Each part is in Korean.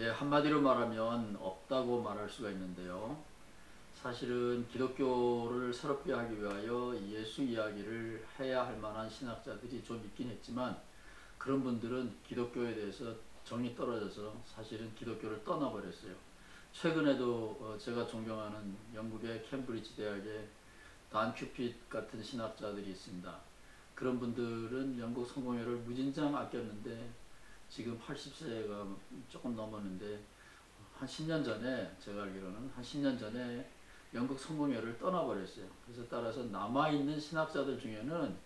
예, 한마디로 말하면 없다고 말할 수가 있는데요. 사실은 기독교를 새롭게 하기 위하여 예수 이야기를 해야 할 만한 신학자들이 좀 있긴 했지만 그런 분들은 기독교에 대해서 정이 떨어져서 사실은 기독교를 떠나버렸어요. 최근에도 제가 존경하는 영국의 캠브리지 대학의 단 큐핏 같은 신학자들이 있습니다. 그런 분들은 영국 성공회를 무진장 아꼈는데 지금 80세가 조금 넘었는데 한 10년 전에, 제가 알기로는 한 10년 전에 영국 성공회를 떠나버렸어요. 그래서 따라서 남아있는 신학자들 중에는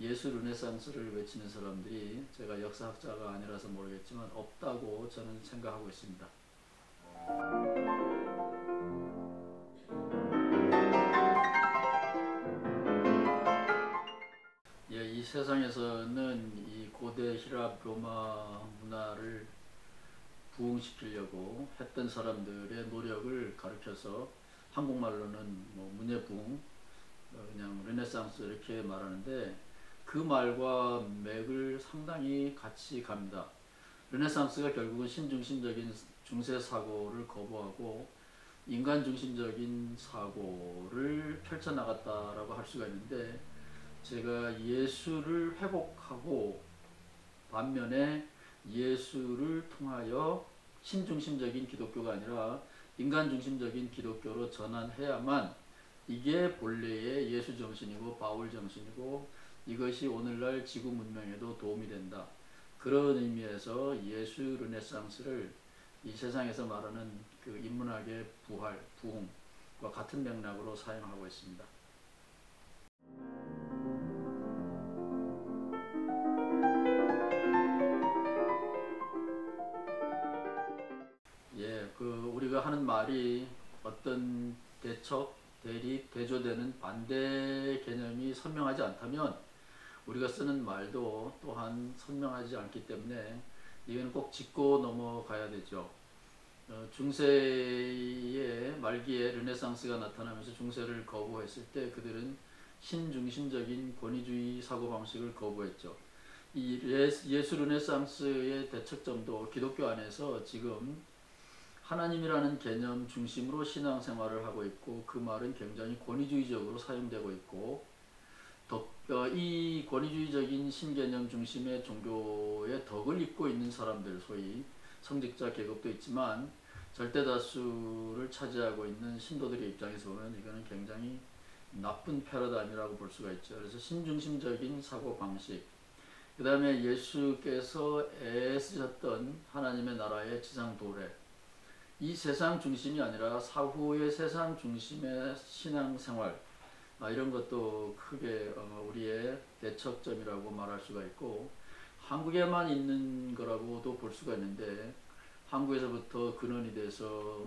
예수 르네상스를 외치는 사람들이, 제가 역사학자가 아니라서 모르겠지만 없다고 저는 생각하고 있습니다. 예, 이 세상에서는 이 고대 히랍 로마 문화를 부흥시키려고 했던 사람들의 노력을 가르쳐서 한국말로는 뭐 문예부흥, 그냥 르네상스 이렇게 말하는데 그 말과 맥을 상당히 같이 갑니다. 르네상스가 결국은 신중심적인 중세사고를 거부하고 인간중심적인 사고를 펼쳐나갔다라고 할 수가 있는데, 제가 예수를 회복하고 반면에 예수를 통하여 신중심적인 기독교가 아니라 인간중심적인 기독교로 전환해야만 이게 본래의 예수 정신이고 바울 정신이고 이것이 오늘날 지구 문명에도 도움이 된다. 그런 의미에서 예수 르네상스를 이 세상에서 말하는 그 인문학의 부활, 부흥과 같은 맥락으로 사용하고 있습니다. 예, 우리가 하는 말이 어떤 대척, 대립, 대조되는 반대 개념이 선명하지 않다면 우리가 쓰는 말도 또한 선명하지 않기 때문에 이건 꼭 짚고 넘어가야 되죠. 중세의 말기에 르네상스가 나타나면서 중세를 거부했을 때 그들은 신중심적인 권위주의 사고방식을 거부했죠. 이 예수 르네상스의 대척점도 기독교 안에서 지금 하나님이라는 개념 중심으로 신앙생활을 하고 있고, 그 말은 굉장히 권위주의적으로 사용되고 있고, 이 권위주의적인 신개념 중심의 종교의 덕을 입고 있는 사람들, 소위 성직자 계급도 있지만 절대다수를 차지하고 있는 신도들의 입장에서 보면 이거는 굉장히 나쁜 패러다임이라고 볼 수가 있죠. 그래서 신중심적인 사고방식, 그 다음에 예수께서 애쓰셨던 하나님의 나라의 지상 도래, 이 세상 중심이 아니라 사후의 세상 중심의 신앙생활, 이런 것도 크게 우리의 대척점이라고 말할 수가 있고, 한국에만 있는 거라고도 볼 수가 있는데 한국에서부터 근원이 돼서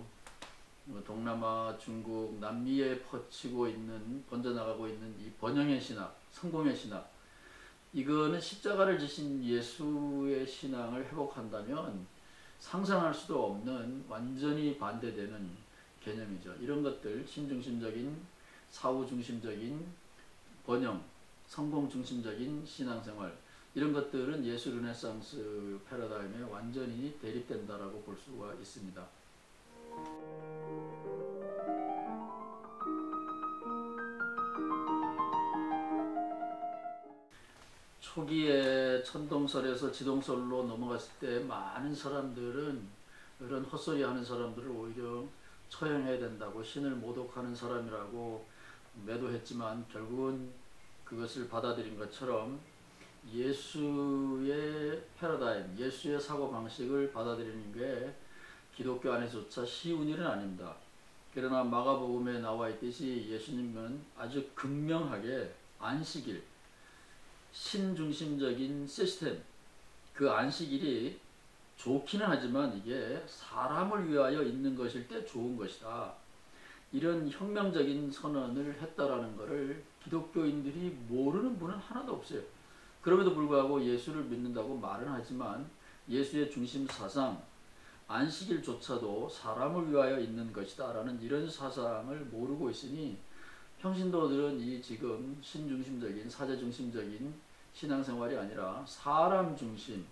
동남아, 중국, 남미에 퍼지고 있는, 번져나가고 있는 이 번영의 신학, 성공의 신학, 이거는 십자가를 지신 예수의 신앙을 회복한다면 상상할 수도 없는 완전히 반대되는 개념이죠. 이런 것들, 신중심적인, 사후중심적인 번영, 성공중심적인 신앙생활, 이런 것들은 예수 르네상스 패러다임에 완전히 대립된다라고 볼 수가 있습니다. 초기에 천동설에서 지동설로 넘어갔을 때 많은 사람들은 이런 헛소리 하는 사람들을 오히려 처형해야 된다고, 신을 모독하는 사람이라고 매도했지만 결국은 그것을 받아들인 것처럼 예수의 패러다임, 예수의 사고방식을 받아들이는 게 기독교 안에서조차 쉬운 일은 아닙니다. 그러나 마가복음에 나와 있듯이 예수님은 아주 극명하게 안식일, 신중심적인 시스템, 그 안식일이 좋기는 하지만 이게 사람을 위하여 있는 것일 때 좋은 것이다, 이런 혁명적인 선언을 했다라는 것을 기독교인들이 모르는 분은 하나도 없어요. 그럼에도 불구하고 예수를 믿는다고 말은 하지만 예수의 중심 사상, 안식일조차도 사람을 위하여 있는 것이다 라는 이런 사상을 모르고 있으니 평신도들은 이 지금 신중심적인, 사제중심적인 신앙생활이 아니라 사람 중심,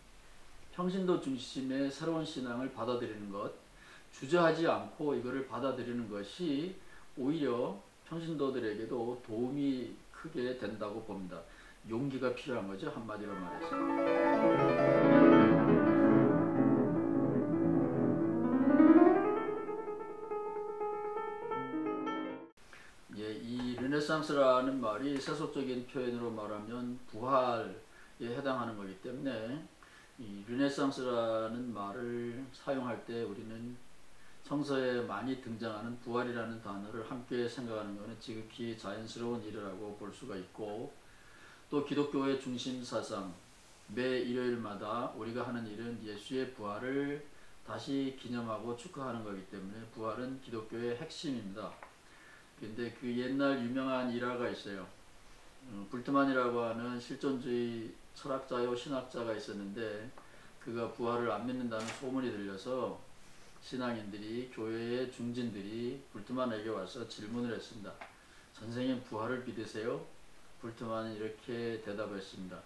평신도 중심의 새로운 신앙을 받아들이는 것, 주저하지 않고 이거를 받아들이는 것이 오히려 평신도들에게도 도움이 크게 된다고 봅니다. 용기가 필요한 거죠, 한마디로 말해서. 예, 이 르네상스라는 말이 세속적인 표현으로 말하면 부활에 해당하는 거기 때문에 이 르네상스라는 말을 사용할 때 우리는 성서에 많이 등장하는 부활이라는 단어를 함께 생각하는 것은 지극히 자연스러운 일이라고 볼 수가 있고, 또 기독교의 중심 사상, 매 일요일마다 우리가 하는 일은 예수의 부활을 다시 기념하고 축하하는 것이기 때문에 부활은 기독교의 핵심입니다. 근데 그 옛날 유명한 일화가 있어요. 불트만이라고 하는 실존주의 철학자요 신학자가 있었는데, 그가 부활을 안 믿는다는 소문이 들려서 신앙인들이, 교회의 중진들이 불트만에게 와서 질문을 했습니다. 선생님, 부활을 믿으세요? 불트만은 이렇게 대답했습니다.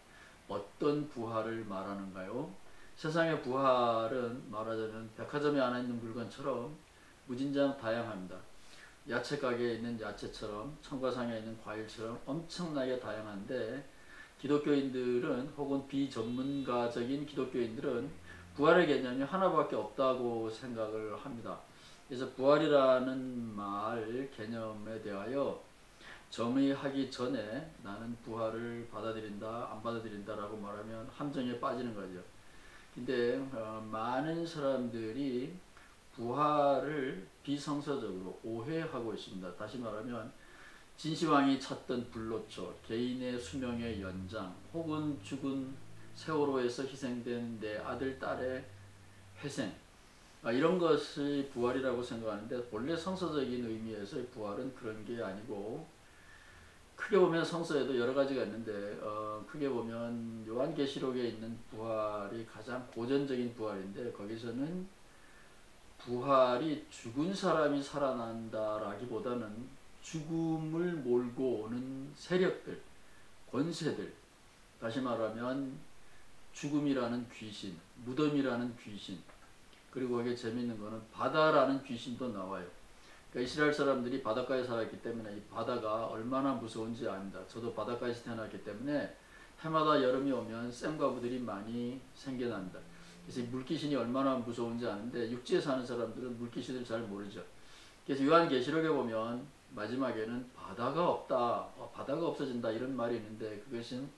어떤 부활을 말하는가요? 세상의 부활은 말하자면 백화점에 안에 있는 물건처럼 무진장 다양합니다. 야채 가게에 있는 야채처럼, 청과상에 있는 과일처럼 엄청나게 다양한데, 기독교인들은, 혹은 비전문가적인 기독교인들은 부활의 개념이 하나밖에 없다고 생각을 합니다. 그래서 부활이라는 말 개념에 대하여 정의하기 전에 나는 부활을 받아들인다, 안 받아들인다 라고 말하면 함정에 빠지는 거죠. 근데 많은 사람들이 부활을 비성서적으로 오해하고 있습니다. 다시 말하면 진시황이 찾던 불로초, 개인의 수명의 연장, 혹은 죽은 세월호에서 희생된 내 아들, 딸의 회생, 이런 것이 부활이라고 생각하는데, 본래 성서적인 의미에서의 부활은 그런 게 아니고, 크게 보면 성서에도 여러 가지가 있는데 크게 보면 요한계시록에 있는 부활이 가장 고전적인 부활인데, 거기서는 부활이 죽은 사람이 살아난다라기보다는 죽음을 몰고 오는 세력들, 권세들, 다시 말하면 죽음이라는 귀신, 무덤이라는 귀신, 그리고 이게 재미있는 거는 바다라는 귀신도 나와요. 그러니까 이스라엘 사람들이 바닷가에 살았기 때문에 이 바다가 얼마나 무서운지 압니다. 저도 바닷가에서 태어났기 때문에 해마다 여름이 오면 샘가부들이 많이 생겨납니다. 그래서 이 물귀신이 얼마나 무서운지 아는데, 육지에 사는 사람들은 물귀신을 잘 모르죠. 그래서 요한계시록에 보면 마지막에는 바다가 없다, 바다가 없어진다 이런 말이 있는데, 그것은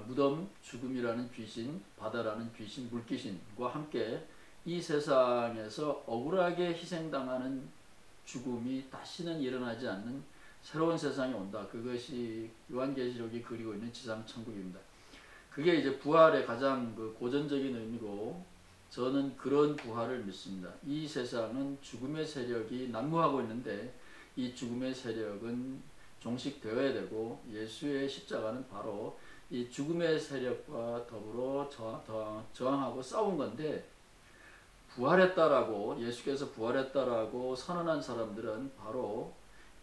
무덤, 죽음이라는 귀신, 바다라는 귀신, 물귀신과 함께 이 세상에서 억울하게 희생당하는 죽음이 다시는 일어나지 않는 새로운 세상이 온다. 그것이 요한계시록이 그리고 있는 지상천국입니다. 그게 이제 부활의 가장 고전적인 의미고, 저는 그런 부활을 믿습니다. 이 세상은 죽음의 세력이 난무하고 있는데, 이 죽음의 세력은 종식되어야 되고, 예수의 십자가는 바로 이 죽음의 세력과 더불어 저항하고 싸운 건데, 부활했다라고, 예수께서 부활했다라고 선언한 사람들은 바로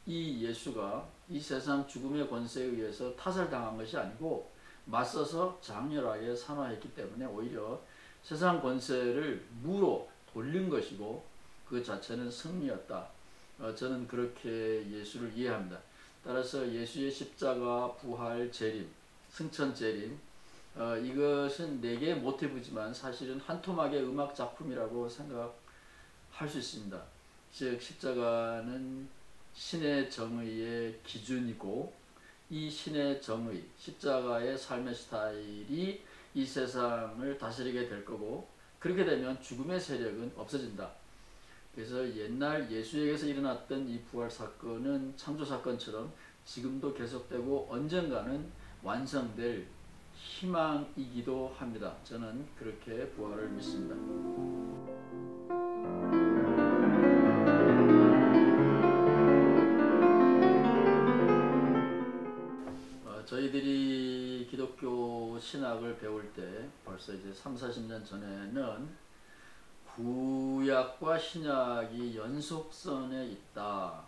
이 예수가 이 세상 죽음의 권세에 의해서 타살당한 것이 아니고 맞서서 장렬하게 산화했기 때문에 오히려 세상 권세를 무로 돌린 것이고, 그 자체는 승리였다. 저는 그렇게 예수를 이해합니다. 따라서 예수의 십자가, 부활, 재림, 승천, 재림, 이것은 네 개의 모티브지만 사실은 한 토막의 음악 작품이라고 생각할 수 있습니다. 즉 십자가는 신의 정의의 기준이고, 이 신의 정의, 십자가의 삶의 스타일이 이 세상을 다스리게 될 거고, 그렇게 되면 죽음의 세력은 없어진다. 그래서 옛날 예수에게서 일어났던 이 부활 사건은 창조 사건처럼 지금도 계속되고 언젠가는 완성될 희망이기도 합니다. 저는 그렇게 부활을 믿습니다. 저희들이 기독교 신학을 배울 때 벌써 이제 30-40년 전에는 구약과 신약이 연속선에 있다.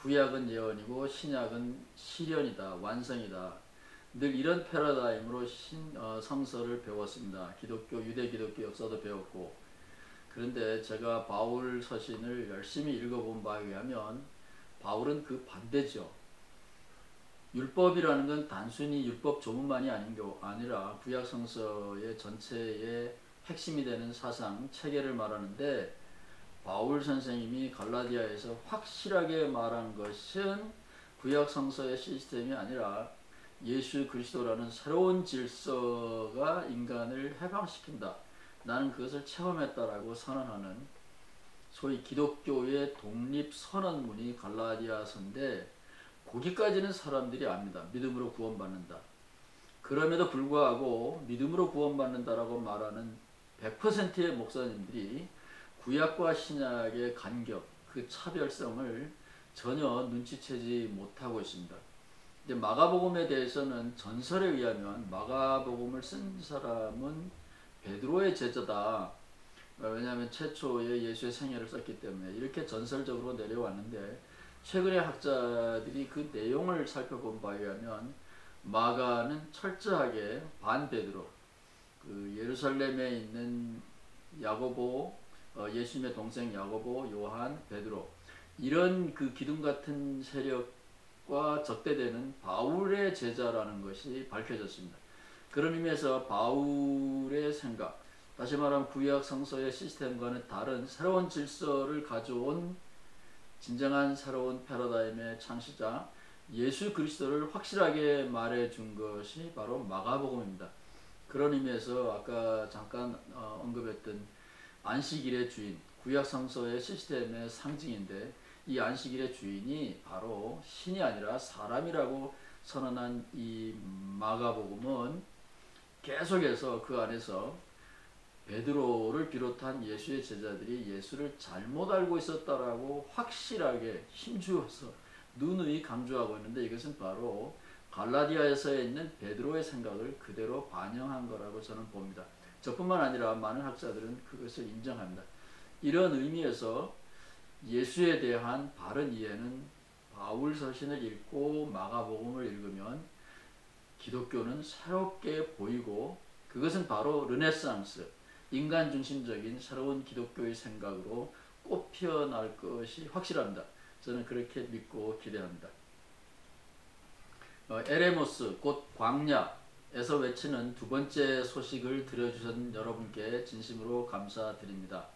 구약은 예언이고 신약은 실현이다, 완성이다. 늘 이런 패러다임으로 성서를 배웠습니다. 유대 기독교 역사도 배웠고. 그런데 제가 바울 서신을 열심히 읽어본 바에 의하면 바울은 그 반대죠. 율법이라는 건 단순히 율법 조문만이 아니라 구약 성서의 전체의 핵심이 되는 사상, 체계를 말하는데, 바울 선생님이 갈라디아에서 확실하게 말한 것은 구약 성서의 시스템이 아니라 예수 그리스도라는 새로운 질서가 인간을 해방시킨다. 나는 그것을 체험했다라고 선언하는 소위 기독교의 독립선언문이 갈라디아서인데, 거기까지는 사람들이 압니다. 믿음으로 구원받는다. 그럼에도 불구하고 믿음으로 구원받는다라고 말하는 100%의 목사님들이 구약과 신약의 간격, 그 차별성을 전혀 눈치채지 못하고 있습니다. 이제 마가복음에 대해서는 전설에 의하면 마가복음을 쓴 사람은 베드로의 제자다. 왜냐하면 최초의 예수의 생애를 썼기 때문에 이렇게 전설적으로 내려왔는데, 최근의 학자들이 그 내용을 살펴본 바에 의하면 마가는 철저하게 반베드로, 그 예루살렘에 있는 야고보, 예수님의 동생 야고보, 요한, 베드로, 이런 그 기둥 같은 세력과 적대되는 바울의 제자라는 것이 밝혀졌습니다. 그런 의미에서 바울의 생각, 다시 말하면 구약 성서의 시스템과는 다른 새로운 질서를 가져온 진정한 새로운 패러다임의 창시자 예수 그리스도를 확실하게 말해준 것이 바로 마가복음입니다. 그런 의미에서 아까 잠깐 언급했던 안식일의 주인, 구약 성서의 시스템의 상징인데, 이 안식일의 주인이 바로 신이 아니라 사람이라고 선언한 이 마가복음은 계속해서 그 안에서 베드로를 비롯한 예수의 제자들이 예수를 잘못 알고 있었다라고 확실하게 힘주어서 누누이 강조하고 있는데, 이것은 바로 갈라디아에서 있는 베드로의 생각을 그대로 반영한 거라고 저는 봅니다. 저뿐만 아니라 많은 학자들은 그것을 인정합니다. 이런 의미에서 예수에 대한 바른 이해는 바울 서신을 읽고 마가복음을 읽으면 기독교는 새롭게 보이고, 그것은 바로 르네상스, 인간 중심적인 새로운 기독교의 생각으로 꽃피어날 것이 확실합니다. 저는 그렇게 믿고 기대합니다. 에레모스, 곧 광야에서 외치는 두 번째 소식을 들려주신 여러분께 진심으로 감사드립니다.